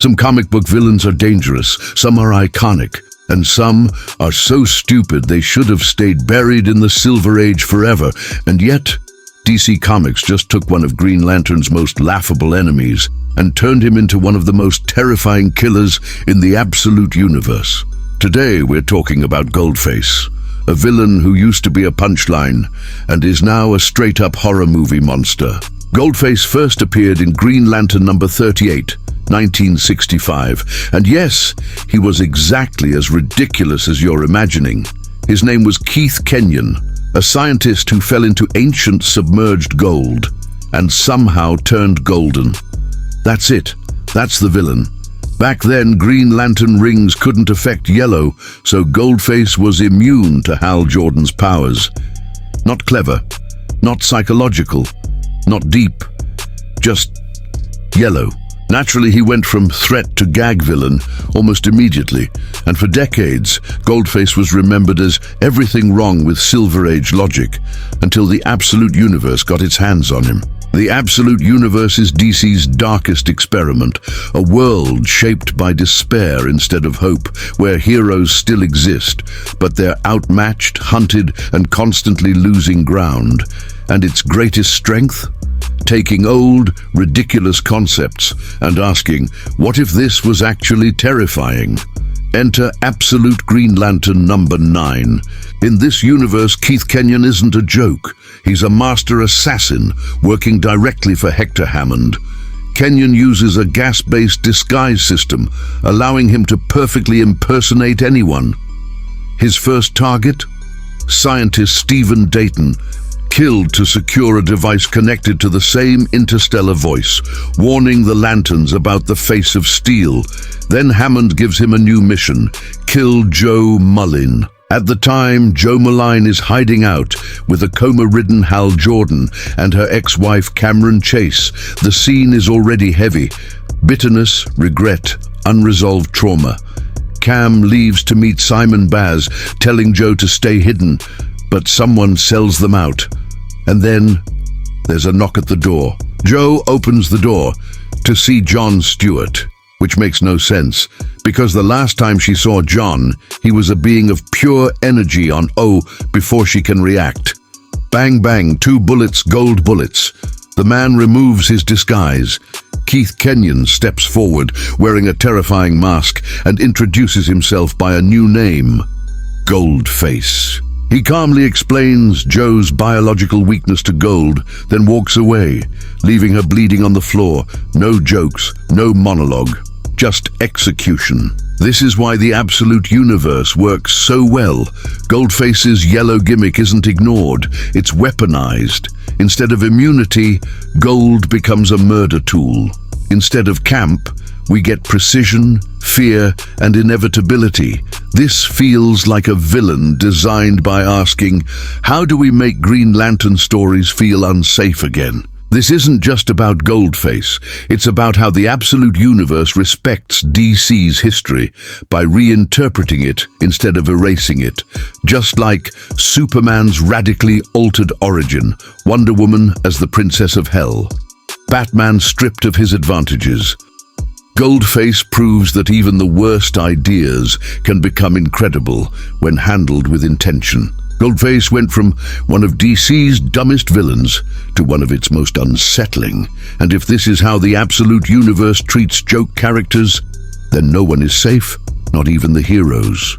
Some comic book villains are dangerous, some are iconic, and some are so stupid they should have stayed buried in the Silver Age forever. And yet, DC Comics just took one of Green Lantern's most laughable enemies and turned him into one of the most terrifying killers in the absolute universe. Today we're talking about Goldface, a villain who used to be a punchline and is now a straight-up horror movie monster. Goldface first appeared in Green Lantern number 38, 1965, and yes, he was exactly as ridiculous as you're imagining. His name was Keith Kenyon, a scientist who fell into ancient submerged gold and somehow turned golden. That's it. That's the villain. Back then, Green Lantern rings couldn't affect yellow, so Goldface was immune to Hal Jordan's powers. Not clever, not psychological, not deep, just yellow. Naturally, he went from threat to gag villain almost immediately, and for decades, Goldface was remembered as everything wrong with Silver Age logic, until the Absolute Universe got its hands on him. The Absolute Universe is DC's darkest experiment, a world shaped by despair instead of hope, where heroes still exist, but they're outmatched, hunted, and constantly losing ground. And its greatest strength? Taking old, ridiculous concepts and asking, what if this was actually terrifying? Enter Absolute Green Lantern number 9. In this universe, Keith Kenyon isn't a joke. He's a master assassin working directly for Hector Hammond. Kenyon uses a gas-based disguise system, allowing him to perfectly impersonate anyone. His first target? Scientist Stephen Dayton, killed to secure a device connected to the same interstellar voice, warning the Lanterns about the Face of Steel. Then Hammond gives him a new mission: kill Jo Mullein. At the time, Jo Mullein is hiding out with a coma-ridden Hal Jordan and her ex-wife Cameron Chase. The scene is already heavy. Bitterness, regret, unresolved trauma. Cam leaves to meet Simon Baz, telling Jo to stay hidden, but someone sells them out. And then there's a knock at the door. Jo opens the door to see John Stewart, which makes no sense, because the last time she saw John, he was a being of pure energy on O before she can react. Bang bang, 2 bullets, gold bullets. The man removes his disguise. Keith Kenyon steps forward, wearing a terrifying mask, and introduces himself by a new name: Goldface. He calmly explains Jo's biological weakness to gold, then walks away, leaving her bleeding on the floor. No jokes, no monologue, just execution. This is why the Absolute Universe works so well. Goldface's yellow gimmick isn't ignored, it's weaponized. Instead of immunity, gold becomes a murder tool. Instead of camp, we get precision, fear, and inevitability. This feels like a villain designed by asking, how do we make Green Lantern stories feel unsafe again? This isn't just about Goldface, it's about how the Absolute Universe respects DC's history by reinterpreting it instead of erasing it. Just like Superman's radically altered origin, Wonder Woman as the Princess of Hell, Batman stripped of his advantages. Goldface proves that even the worst ideas can become incredible when handled with intention. Goldface went from one of DC's dumbest villains to one of its most unsettling. And if this is how the Absolute Universe treats joke characters, then no one is safe, not even the heroes.